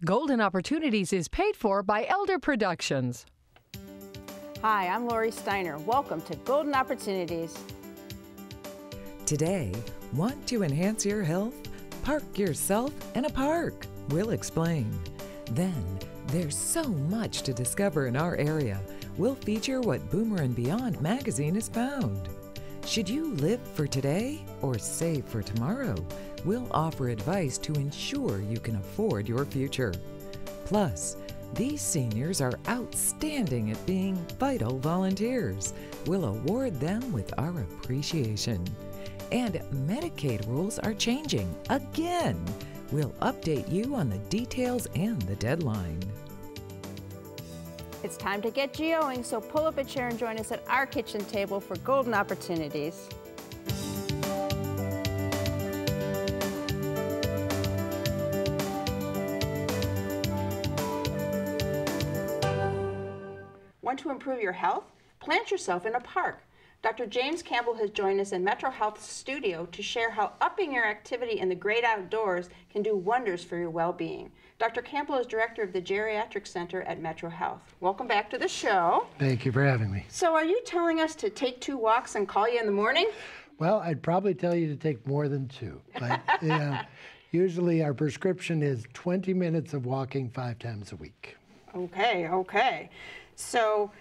Golden Opportunities is paid for by Elder Productions. Hi, I'm Lori Steiner. Welcome to Golden Opportunities. Today, want to enhance your health? Park yourself in a park. We'll explain. Then, there's so much to discover in our area. We'll feature what Boomer and Beyond magazine has found. Should you live for today or save for tomorrow? We'll offer advice to ensure you can afford your future. Plus, these seniors are outstanding at being vital volunteers. We'll award them with our appreciation. And Medicaid rules are changing again. We'll update you on the details and the deadline. It's time to get geoing, so pull up a chair and join us at our kitchen table for Golden Opportunities. Want to improve your health? Plant yourself in a park. Dr. James Campbell has joined us in MetroHealth's studio to share how upping your activity in the great outdoors can do wonders for your well-being. Dr. Campbell is director of the Geriatric Center at MetroHealth. Welcome back to the show. Thank you for having me. So are you telling us to take 2 walks and call you in the morning? Well, I'd probably tell you to take more than 2, but usually our prescription is 20 minutes of walking 5 times a week. Okay. So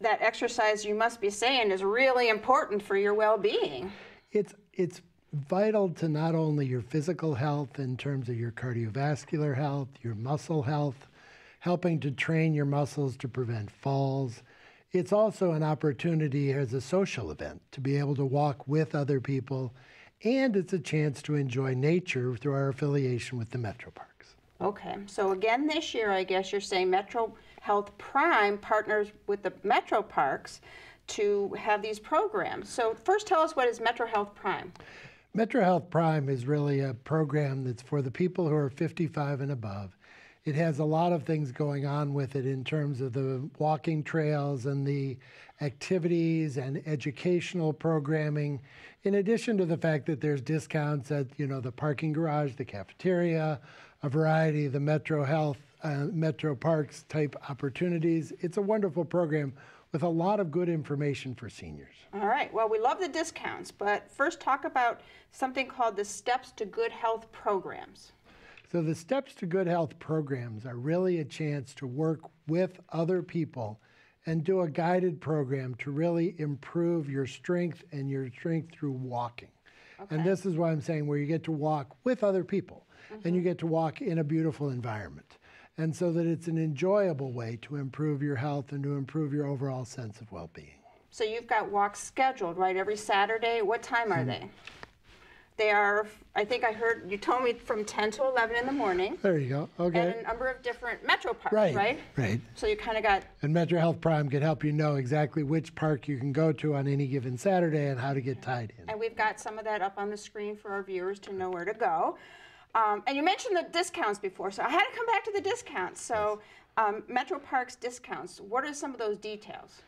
that exercise, you must be saying, is really important for your well-being. It's vital to not only your physical health in terms of your cardiovascular health, your muscle health, helping to train your muscles to prevent falls. It's also an opportunity as a social event to be able to walk with other people, and it's a chance to enjoy nature through our affiliation with the Metro Parks. Okay, so again this year, I guess you're saying MetroHealth Prime partners with the Metro Parks to have these programs. So first tell us, what is MetroHealth Prime? MetroHealth Prime is really a program that's for the people who are 55 and above. It has a lot of things going on with it in terms of the walking trails and the activities and educational programming, in addition to the fact that there's discounts at, the parking garage, the cafeteria, a variety of the MetroHealth, Metro Parks type opportunities. It's a wonderful program with a lot of good information for seniors. All right, well, we love the discounts, but first talk about something called the Steps to Good Health programs. So the Steps to Good Health programs are really a chance to work with other people and do a guided program to really improve your strength and your strength through walking. Okay. And this is what I'm saying, where you get to walk with other people and you get to walk in a beautiful environment. And so that it's an enjoyable way to improve your health and to improve your overall sense of well-being. So you've got walks scheduled, right, every Saturday? What time are they? They are, I think I heard, you told me from 10 to 11 in the morning. There you go, okay. At a number of different Metro Parks, right? Right. So you kind of got... And MetroHealth Prime can help you know exactly which park you can go to on any given Saturday and how to get tied in. And we've got some of that up on the screen for our viewers to know where to go. And you mentioned the discounts before, so I had to come back to the discounts. So Metro Parks discounts, what are some of those details?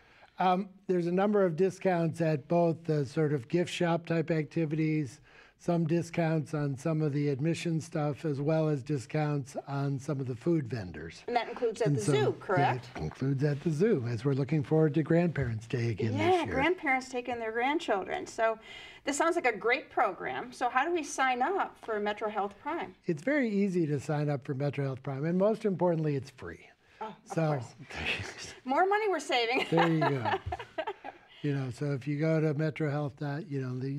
There's a number of discounts at both the sort of gift shop type activities, some discounts on some of the admission stuff, as well as discounts on some of the food vendors. And that includes at the zoo, correct? That includes at the zoo, as we're looking forward to Grandparents' Day again this year. Yeah, grandparents taking their grandchildren. So this sounds like a great program. So how do we sign up for MetroHealth Prime? It's very easy to sign up for MetroHealth Prime, and most importantly, it's free. Oh, of course. More money we're saving. There you go. So if you go to MetroHealth,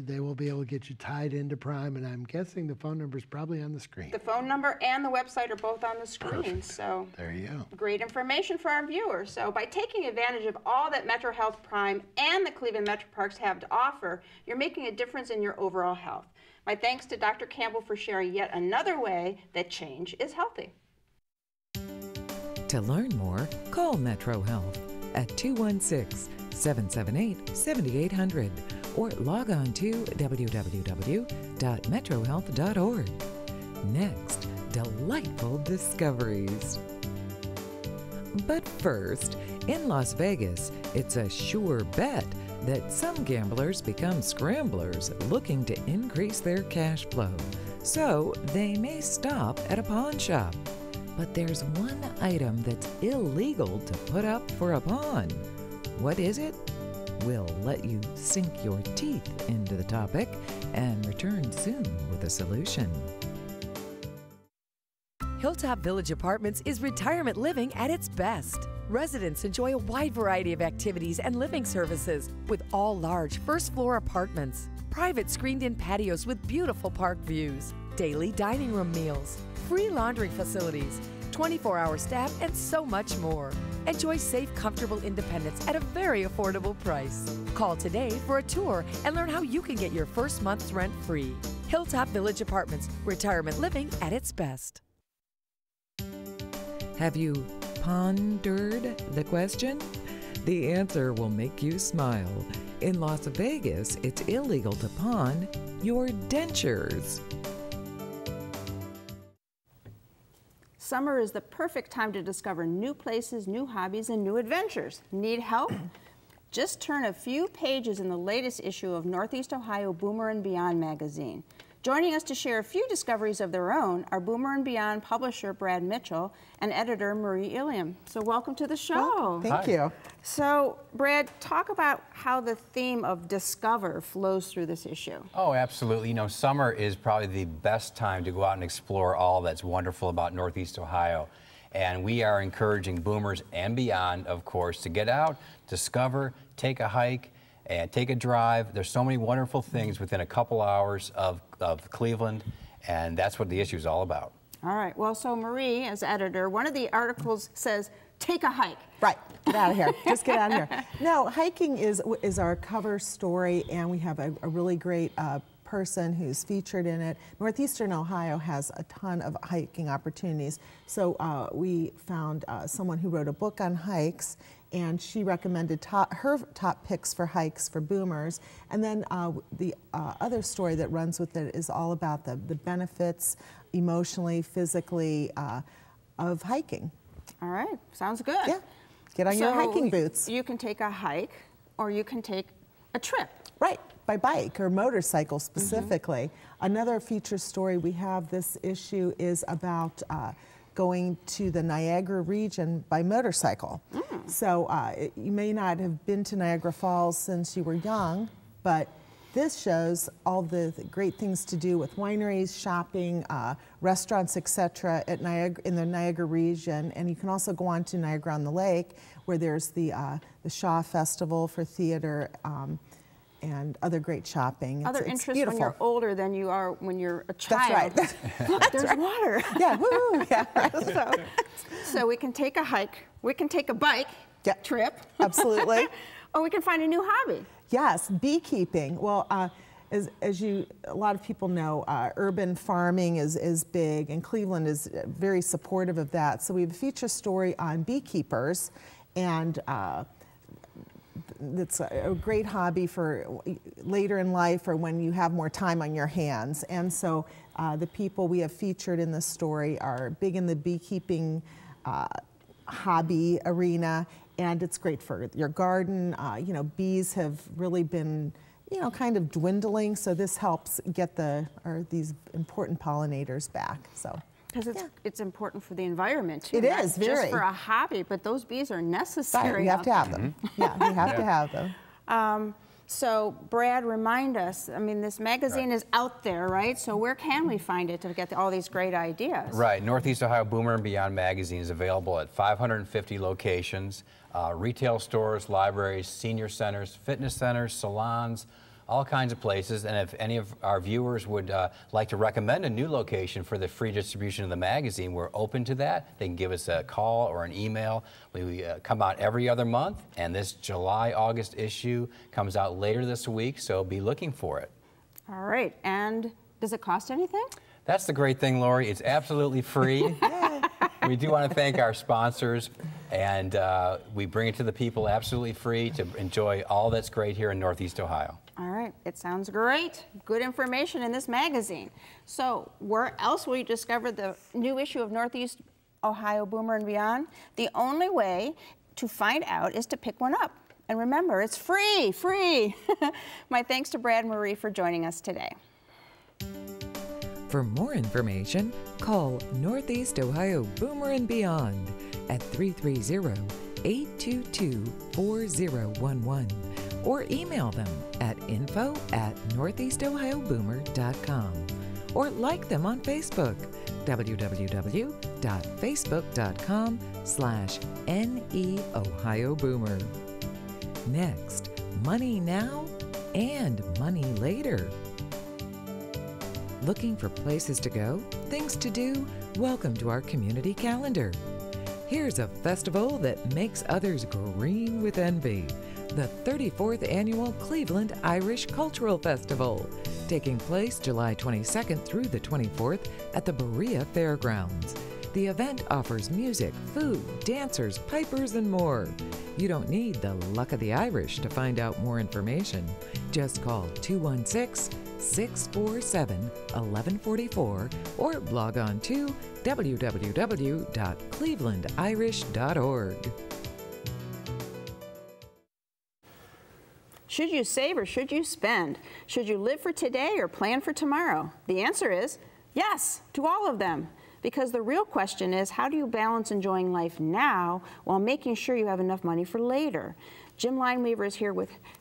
they will be able to get you tied into Prime, and I'm guessing the phone number is probably on the screen. The phone number and the website are both on the screen. Perfect. So there you go. Great information for our viewers. So by taking advantage of all that MetroHealth Prime and the Cleveland Metro Parks have to offer, you're making a difference in your overall health. My thanks to Dr. Campbell for sharing yet another way that change is healthy. To learn more, call MetroHealth at 216-778-7800 or log on to www.metrohealth.org. Next, delightful discoveries. But first, in Las Vegas, it's a sure bet that some gamblers become scramblers looking to increase their cash flow, so they may stop at a pawn shop. But there's one item that's illegal to put up for a pawn. What is it? We'll let you sink your teeth into the topic and return soon with a solution. Hilltop Village Apartments is retirement living at its best. Residents enjoy a wide variety of activities and living services with all large first-floor apartments, private screened-in patios with beautiful park views, daily dining room meals, free laundry facilities, 24-hour staff, and so much more. Enjoy safe, comfortable independence at a very affordable price. Call today for a tour and learn how you can get your first month's rent free. Hilltop Village Apartments, retirement living at its best. Have you pondered the question? The answer will make you smile. In Las Vegas, it's illegal to pawn your dentures. Summer is the perfect time to discover new places, new hobbies, and new adventures. Need help? Just turn a few pages in the latest issue of Northeast Ohio Boomer and Beyond magazine. Joining us to share a few discoveries of their own are Boomer and Beyond publisher Brad Mitchell and editor Marie Iliam. So welcome to the show. Well, thank you. So Brad, talk about how the theme of discover flows through this issue. Oh, absolutely. You know, summer is probably the best time to go out and explore all that's wonderful about Northeast Ohio. And we are encouraging boomers and beyond, of course, to get out, discover, take a hike, and take a drive. There's so many wonderful things within a couple hours of Cleveland, and that's what the issue is all about. All right. Well, so Marie, as editor, one of the articles says, take a hike. Right. Get out of here. Just get out of here. No, hiking is our cover story, and we have a really great person who's featured in it. Northeastern Ohio has a ton of hiking opportunities. So we found someone who wrote a book on hikes, and she recommended her top picks for hikes for boomers. And then the other story that runs with it is all about the benefits emotionally, physically of hiking. All right, sounds good. Yeah, get on your hiking boots. You can take a hike or you can take a trip. Right, by bike or motorcycle specifically. Another feature story we have this issue is about going to the Niagara region by motorcycle. So you may not have been to Niagara Falls since you were young, but this shows all the great things to do with wineries, shopping, restaurants, etc. at Niagara, in the Niagara region. And you can also go on to Niagara on the Lake, where there's the Shaw Festival for theater and other great shopping. Other interests when you're older than you are when you're a child. That's right. There's water. Yeah, woo, yeah. Right. So we can take a hike, we can take a bike trip. Absolutely. Or we can find a new hobby. Yes, beekeeping. Well, as a lot of people know, urban farming is big, and Cleveland is very supportive of that. So we have a feature story on beekeepers, and it's a great hobby for later in life or when you have more time on your hands. And so the people we have featured in this story are big in the beekeeping hobby arena, and it's great for your garden. You know, bees have really been, you know, kind of dwindling, so this helps get these important pollinators back. So. Because it's important for the environment too. It is, very. Just for a hobby, but those bees are necessary. Right, we have to have them. Yeah, we have to have them. So, Brad, remind us, I mean, this magazine is out there, right? So where can we find it to get all these great ideas? Right. Northeast Ohio Boomer and Beyond magazine is available at 550 locations, retail stores, libraries, senior centers, fitness centers, salons, all kinds of places. And if any of our viewers would like to recommend a new location for the free distribution of the magazine, we're open to that. They can give us a call or an email. We come out every other month, and this July-August issue comes out later this week, so be looking for it. All right. And does it cost anything? That's the great thing, Lori. It's absolutely free. We do want to thank our sponsors, and we bring it to the people absolutely free to enjoy all that's great here in Northeast Ohio. All right, it sounds great. Good information in this magazine. So where else will you discover the new issue of Northeast Ohio Boomer and Beyond? The only way to find out is to pick one up. And remember, it's free, free. My thanks to Brad and Marie for joining us today. For more information, call Northeast Ohio Boomer and Beyond at 330-822-4011 or email them at info@northeastohioboomer.com or like them on Facebook, www.facebook.com/NEOhioBoomer. Next, money now and money later. Looking for places to go, things to do? Welcome to our community calendar. Here's a festival that makes others green with envy. The 34th Annual Cleveland Irish Cultural Festival, taking place July 22nd through the 24th at the Berea Fairgrounds. The event offers music, food, dancers, pipers, and more. You don't need the luck of the Irish to find out more information. Just call 216-647-1144 or log on to www.clevelandirish.org. Should you save or should you spend? Should you live for today or plan for tomorrow? The answer is yes to all of them. Because the real question is, how do you balance enjoying life now while making sure you have enough money for later? Jim Lineweaver is here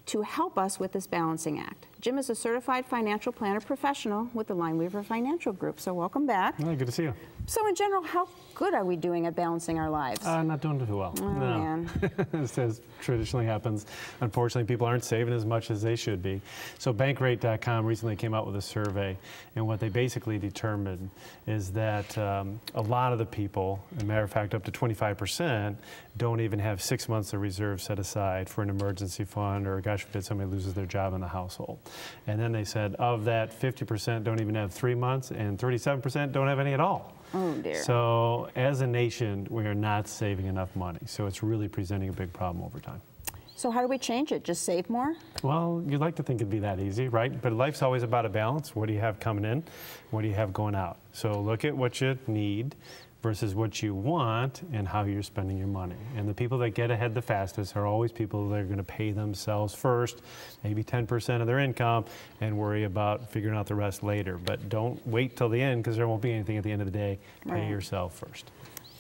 to help us with this balancing act. Jim is a certified financial planner professional with the Lineweaver Financial Group. So welcome back. Hi, good to see you. So in general, how good are we doing at balancing our lives? Not doing too well. Oh, no. man. As traditionally happens. Unfortunately, people aren't saving as much as they should be. So Bankrate.com recently came out with a survey, and what they basically determined is that a lot of the people, as a matter of fact, up to 25%, don't even have 6 months of reserve set aside for an emergency fund, or gosh forbid somebody loses their job in the household. And then they said of that, 50% don't even have 3 months, and 37% don't have any at all. Oh dear. So as a nation, we are not saving enough money. So it's really presenting a big problem over time. So how do we change it? Just save more? Well, you'd like to think it'd be that easy, right? But life's always about a balance. What do you have coming in? What do you have going out? So look at what you need versus what you want and how you're spending your money. And the people that get ahead the fastest are always people that are going to pay themselves first, maybe 10% of their income, and worry about figuring out the rest later. But don't wait till the end, because there won't be anything at the end of the day. Pay yourself first.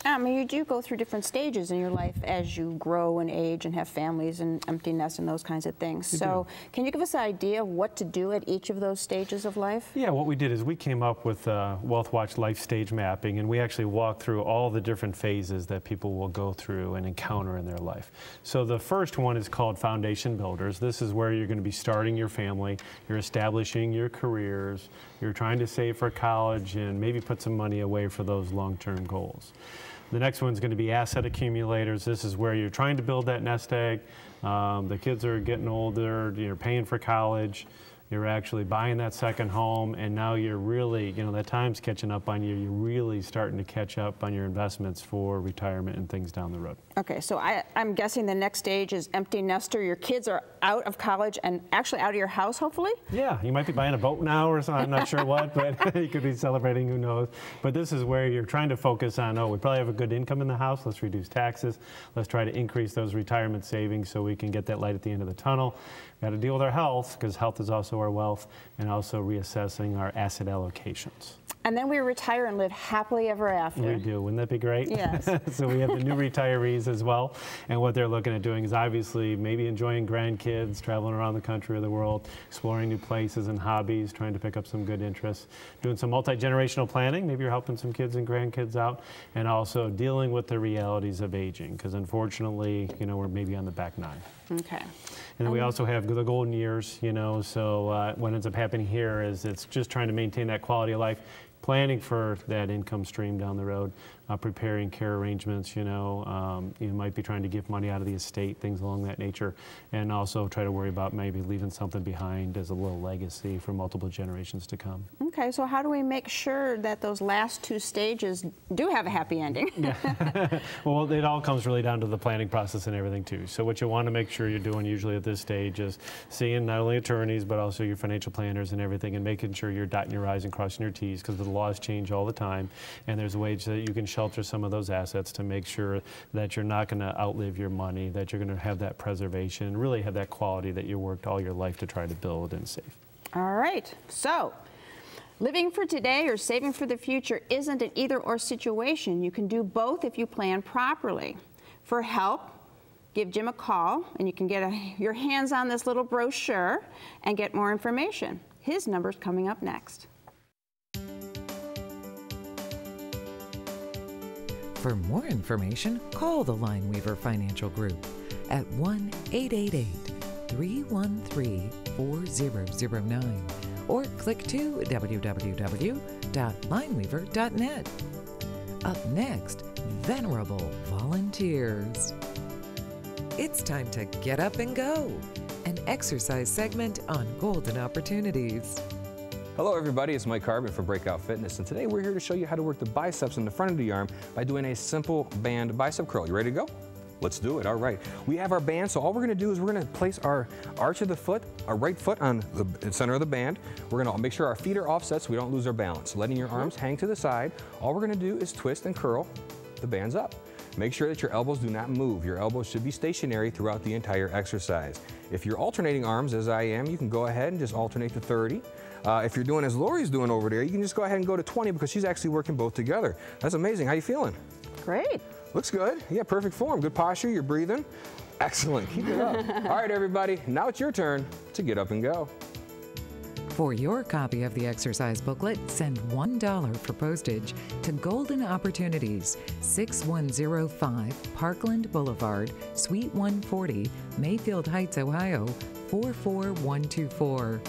I mean, you do go through different stages in your life as you grow and age and have families and empty nest and those kinds of things. So can you give us an idea of what to do at each of those stages of life? Yeah, what we did is we came up with Wealth Watch life stage mapping, and we actually walked through all the different phases that people will go through and encounter in their life. So the first one is called Foundation Builders. This is where you're going to be starting your family, you're establishing your careers, you're trying to save for college and maybe put some money away for those long-term goals. The next one's going to be asset accumulators. This is where you're trying to build that nest egg. The kids are getting older, you're paying for college, you're actually buying that second home, and now you're really, that time's catching up on you. You're really starting to catch up on your investments for retirement and things down the road. Okay, so I'm guessing the next stage is empty nester. Your kids are out of college and actually out of your house, hopefully? Yeah, you might be buying a boat now or something, I'm not sure what, but you could be celebrating, who knows. But this is where you're trying to focus on, we probably have a good income in the house, let's reduce taxes, let's try to increase those retirement savings so we can get that light at the end of the tunnel. Got to deal with our health, because health is also our wealth, and also reassessing our asset allocations. And then we retire and live happily ever after. We do. Wouldn't that be great? Yes. So we have the new retirees as well, and what they're looking at doing is obviously maybe enjoying grandkids, traveling around the country or the world, exploring new places and hobbies, trying to pick up some good interests, doing some multi-generational planning. Maybe you're helping some kids and grandkids out, and also dealing with the realities of aging, because unfortunately, we're maybe on the back nine. Okay. And then we also have the golden years, so what ends up happening here is it's just trying to maintain that quality of life, planning for that income stream down the road, preparing care arrangements, you might be trying to give money out of the estate, things along that nature, and also try to worry about maybe leaving something behind as a little legacy for multiple generations to come. Okay, so how do we make sure that those last two stages do have a happy ending? Yeah. Well, it all comes really down to the planning process and everything too. So what you want to make sure you're doing usually at this stage is seeing not only attorneys but also your financial planners and everything, and making sure you're dotting your I's and crossing your T's, because the laws change all the time, and there's ways that you can shelter some of those assets to make sure that you're not going to outlive your money, that you're going to have that preservation, and really have that quality that you worked all your life to try to build and save. All right, so Living for today or saving for the future isn't an either-or situation. You can do both if you plan properly. For help, give Jim a call, and you can get your hands on this little brochure and get more information. His number's coming up next. For more information, call the Lineweaver Financial Group at 1-888-313-4009 or click to www.lineweaver.net. Up next, Venerable Volunteers. It's time to get up and go, an exercise segment on golden opportunities. Hello everybody, it's Mike Carbon from Breakout Fitness, and today we're here to show you how to work the biceps in the front of the arm by doing a simple band bicep curl. You ready to go? Let's do it. All right. We have our band, so all we're going to do is we're going to place our arch of the foot, our right foot on the center of the band. We're going to make sure our feet are offset so we don't lose our balance. Letting your arms hang to the side. All we're going to do is twist and curl the bands up. Make sure that your elbows do not move. Your elbows should be stationary throughout the entire exercise. If you're alternating arms, as I am, you can go ahead and just alternate to 30. If you're doing as Lori's doing over there, you can just go ahead and go to 20 because she's actually working both together. That's amazing. How you feeling? Great. Looks good. Yeah, perfect form. Good posture. You're breathing. Excellent. Keep it up. All right, everybody. Now it's your turn to get up and go. For your copy of the exercise booklet, send $1 for postage to Golden Opportunities, 6105 Parkland Boulevard, Suite 140, Mayfield Heights, Ohio, 44124.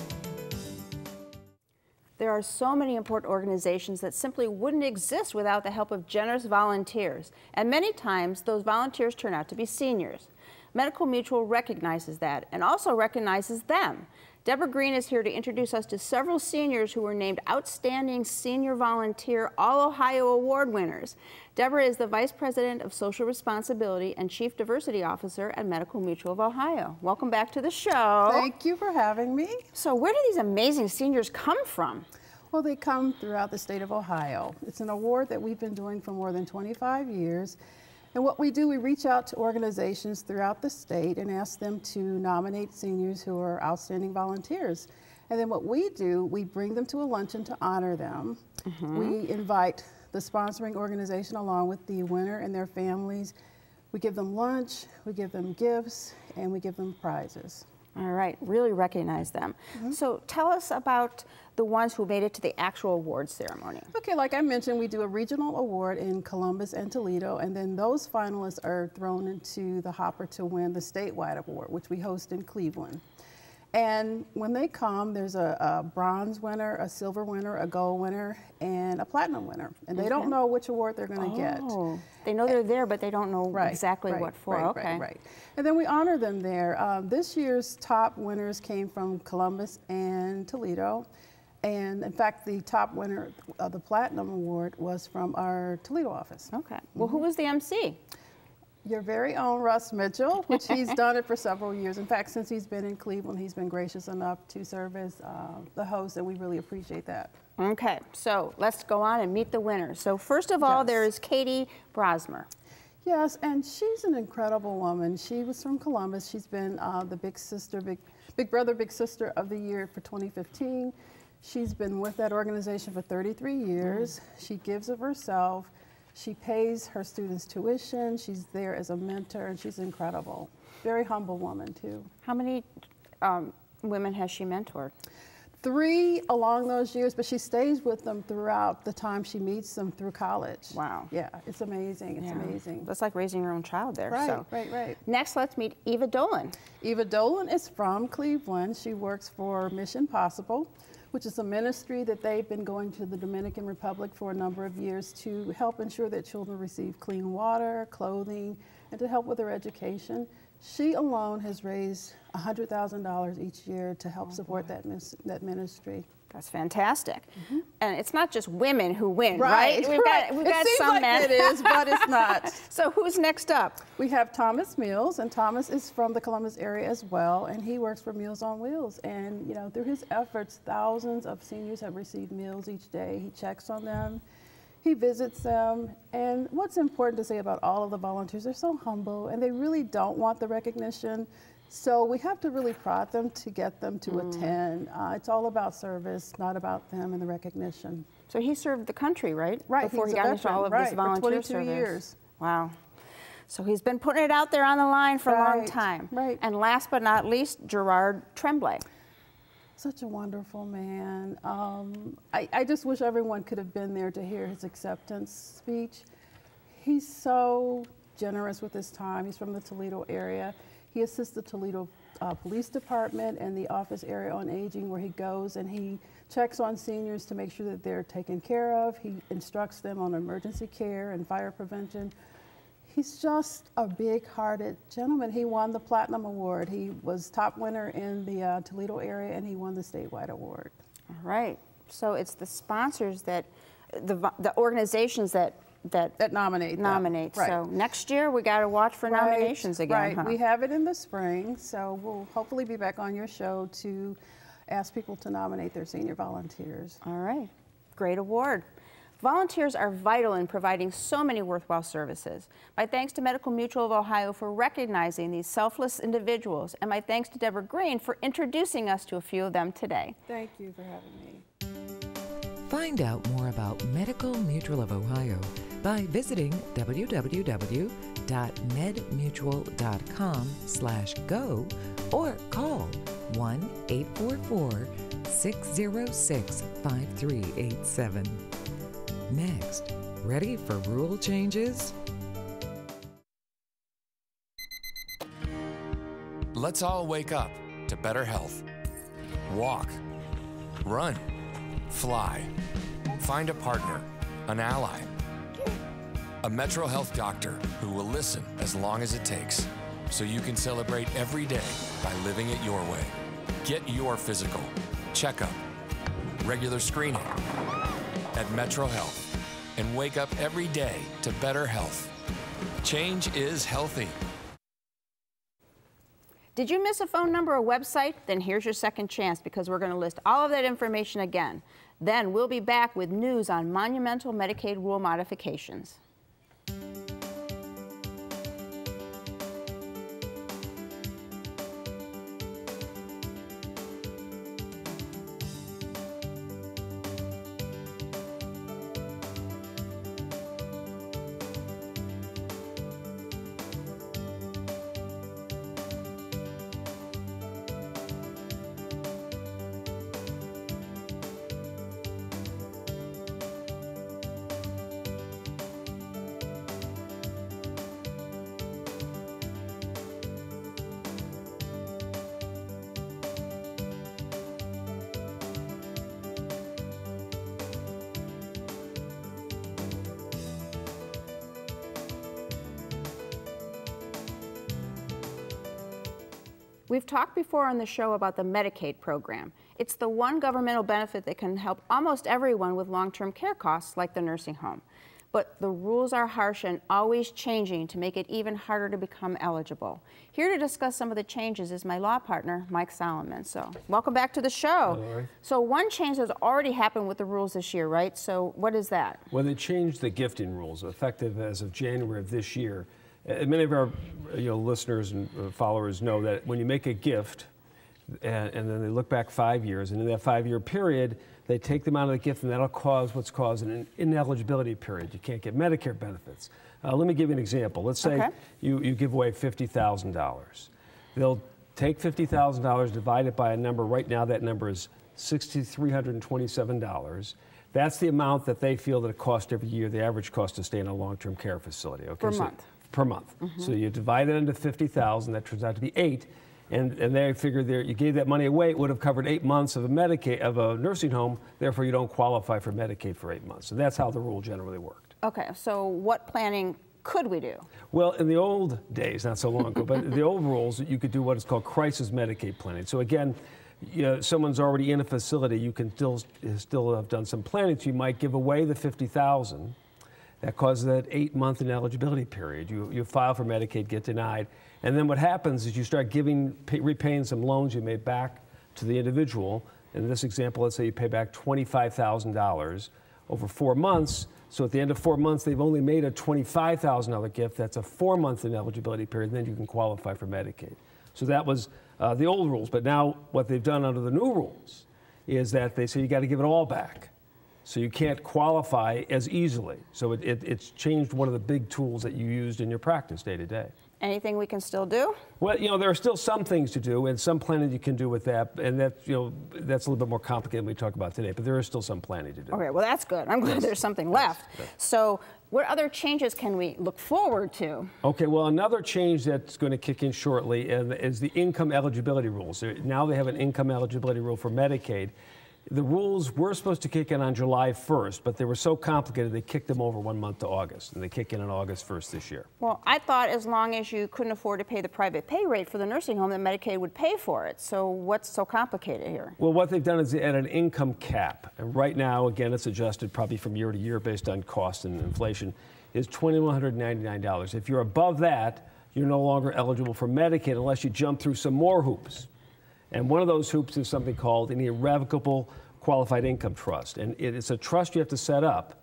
There are so many important organizations that simply wouldn't exist without the help of generous volunteers. And many times, those volunteers turn out to be seniors. Medical Mutual recognizes that and also recognizes them. Deborah Green is here to introduce us to several seniors who were named Outstanding Senior Volunteer All-Ohio Award winners. Deborah is the Vice President of Social Responsibility and Chief Diversity Officer at Medical Mutual of Ohio. Welcome back to the show. Thank you for having me. So where do these amazing seniors come from? Well, they come throughout the state of Ohio. It's an award that we've been doing for more than 25 years. And what we do, we reach out to organizations throughout the state and ask them to nominate seniors who are outstanding volunteers. And then what we do, we bring them to a luncheon to honor them. We invite the sponsoring organization along with the winner and their families. We give them lunch, we give them gifts, and we give them prizes. All right, really recognize them. So tell us about the ones who made it to the actual award ceremony. Okay, like I mentioned, we do a regional award in Columbus and Toledo, and then those finalists are thrown into the hopper to win the statewide award, which we host in Cleveland. And when they come, there's a bronze winner, a silver winner, a gold winner, and a platinum winner. And they don't know which award they're going to get. They know they're there, but they don't know exactly what for. Right. And then we honor them there. This year's top winners came from Columbus and Toledo. And in fact, the top winner of the Platinum Award was from our Toledo office. Okay. Well, who was the MC? Your very own Russ Mitchell, which he's done it for several years. In fact, since he's been in Cleveland, he's been gracious enough to serve as the host, and we really appreciate that. Okay, so let's go on and meet the winners. So first of all, there is Katie Brosmer. Yes, and she's an incredible woman. She was from Columbus. She's been the big brother, big sister of the year for 2015. She's been with that organization for 33 years. She gives of herself. She pays her students tuition. She's there as a mentor, and she's incredible. Very humble woman, too. How many women has she mentored? 3 along those years, but she stays with them throughout the time she meets them through college. Wow. Yeah, it's amazing. It's amazing. That's like raising your own child there. Right. Next, let's meet Eva Dolan. Eva Dolan is from Cleveland. She works for Mission Possible, which is a ministry that they've been going to the Dominican Republic for a number of years to help ensure that children receive clean water, clothing, and to help with their education. She alone has raised $100,000 each year to help support that ministry. That's fantastic. And it's not just women who win, right? We've got some men. It is, but it's not. So who's next up? We have Thomas Mills, and Thomas is from the Columbus area as well, and he works for Meals on Wheels. And you know, through his efforts, thousands of seniors have received meals each day. He checks on them, he visits them, and what's important to say about all of the volunteers, they're so humble, and they really don't want the recognition. So we have to really prod them to get them to attend. It's all about service, not about them and the recognition. So he served the country, right? Right. Before he got into all of this volunteer for 22 service. years. Wow. So he's been putting it out there on the line for a long time. Right. And last but not least, Gerard Tremblay. Such a wonderful man. I just wish everyone could have been there to hear his acceptance speech. He's so generous with his time. He's from the Toledo area. He assists the Toledo Police Department and the Office Area on Aging, where he goes and he checks on seniors to make sure that they're taken care of. He instructs them on emergency care and fire prevention. He's just a big-hearted gentleman. He won the Platinum Award. He was top winner in the Toledo area, and he won the statewide award. All right. So it's the sponsors that, the organizations that nominate. Nominate. Right. So next year we got to watch for nominations again. Right. Huh? We have it in the spring, so we'll hopefully be back on your show to ask people to nominate their senior volunteers. All right. Great award. Volunteers are vital in providing so many worthwhile services. My thanks to Medical Mutual of Ohio for recognizing these selfless individuals, and my thanks to Deborah Green for introducing us to a few of them today. Thank you for having me. Find out more about Medical Mutual of Ohio by visiting www.medmutual.com/go or call 1-844-606-5387. Next, ready for rule changes? Let's all wake up to better health. Walk, run, fly, find a partner, an ally, a MetroHealth doctor who will listen as long as it takes, so you can celebrate every day by living it your way. Get your physical, checkup, regular screening at MetroHealth, and wake up every day to better health. Change is healthy. Did you miss a phone number or website? Then here's your second chance, because we're going to list all of that information again. Then we'll be back with news on monumental Medicaid rule modifications. We've talked before on the show about the Medicaid program. It's the one governmental benefit that can help almost everyone with long-term care costs, like the nursing home. But the rules are harsh and always changing to make it even harder to become eligible. Here to discuss some of the changes is my law partner, Mike Solomon. So welcome back to the show. Hello. So one change has already happened with the rules this year, right? So what is that? Well, they changed the gifting rules, effective as of January of this year. Many of our listeners and followers know that when you make a gift and then they look back 5 years, and in that 5-year period, they take them out of the gift, and that'll cause what's called an ineligibility period. You can't get Medicare benefits. Let me give you an example. Let's say you give away $50,000. They'll take $50,000, divide it by a number. Right now, that number is $6,327. That's the amount that they feel that it costs every year, the average cost to stay in a long-term care facility. Okay, per month. Per month. So you divide it into 50,000, that turns out to be 8, and they figure there you gave that money away, it would have covered 8 months of a Medicaid, of a nursing home, therefore you don't qualify for Medicaid for 8 months. So that's how the rule generally worked. Okay, so what planning could we do? Well, in the old days, not so long ago, but the old rules, you could do what is called crisis Medicaid planning. So again, someone's already in a facility, you can still have done some planning, so you might give away the $50,000. That causes that 8-month ineligibility period. You file for Medicaid, get denied, and then what happens is you start repaying some loans you made back to the individual. In this example, let's say you pay back $25,000 over 4 months. So at the end of 4 months, they've only made a $25,000 gift. That's a 4-month ineligibility period, and then you can qualify for Medicaid. So that was the old rules. But now what they've done under the new rules is that they say you got to give it all back. So you can't qualify as easily. So it's changed one of the big tools that you used in your practice day to day. Anything we can still do? Well, there are still some things to do and some planning you can do with that, and that's a little bit more complicated than we talk about today, but there is still some planning to do. Okay, well that's good. I'm glad there's something left. Yes. So what other changes can we look forward to? Okay, well another change that's going to kick in shortly is the income eligibility rules. Now they have an income eligibility rule for Medicaid. The rules were supposed to kick in on July 1st, but they were so complicated they kicked them over 1 month to August, and they kick in on August 1st this year. Well, I thought as long as you couldn't afford to pay the private pay rate for the nursing home, that Medicaid would pay for it. So what's so complicated here? Well, what they've done is they add an income cap. And right now, again, it's adjusted probably from year to year based on cost and inflation, is $2,199. If you're above that, you're no longer eligible for Medicaid unless you jump through some more hoops. And one of those hoops is something called an irrevocable qualified income trust. And it's a trust you have to set up.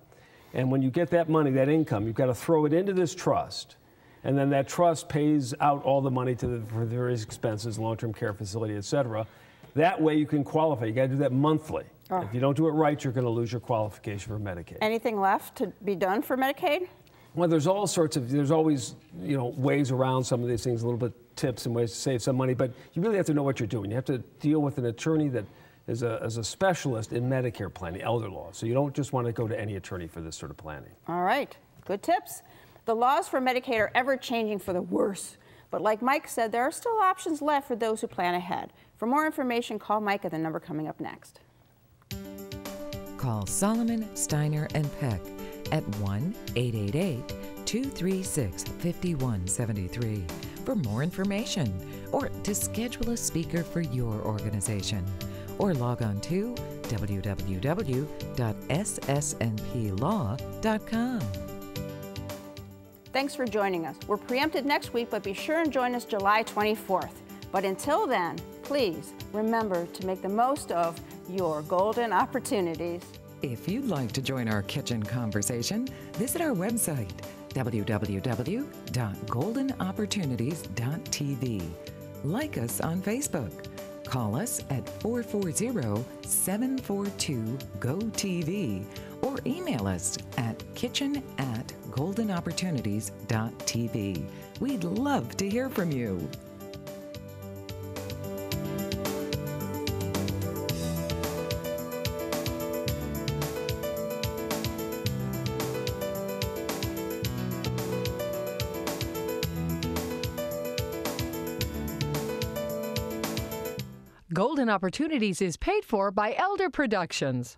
And when you get that money, that income, you've got to throw it into this trust. And then that trust pays out all the money for various expenses, long-term care facility, et cetera. That way you can qualify. You got to do that monthly. Oh. If you don't do it right, you're going to lose your qualification for Medicaid. Anything left to be done for Medicaid? Well, there's always, ways around some of these things, a little bit tips and ways to save some money, but you really have to know what you're doing. You have to deal with an attorney that is a specialist in Medicare planning, elder law. So you don't just want to go to any attorney for this sort of planning. All right, good tips. The laws for Medicaid are ever changing for the worse, but like Mike said, there are still options left for those who plan ahead. For more information, call Mike at the number coming up next. Call Solomon, Steiner, and Peck at 1-888-236-5173 for more information or to schedule a speaker for your organization. Or log on to www.ssnplaw.com. Thanks for joining us. We're preempted next week, but be sure and join us July 24th. But until then, please remember to make the most of your golden opportunities. If you'd like to join our kitchen conversation, visit our website, www.goldenopportunities.tv. Like us on Facebook. Call us at 440-742-GO-TV or email us at kitchen@goldenopportunities.tv. We'd love to hear from you. Golden Opportunities is paid for by Elder Productions.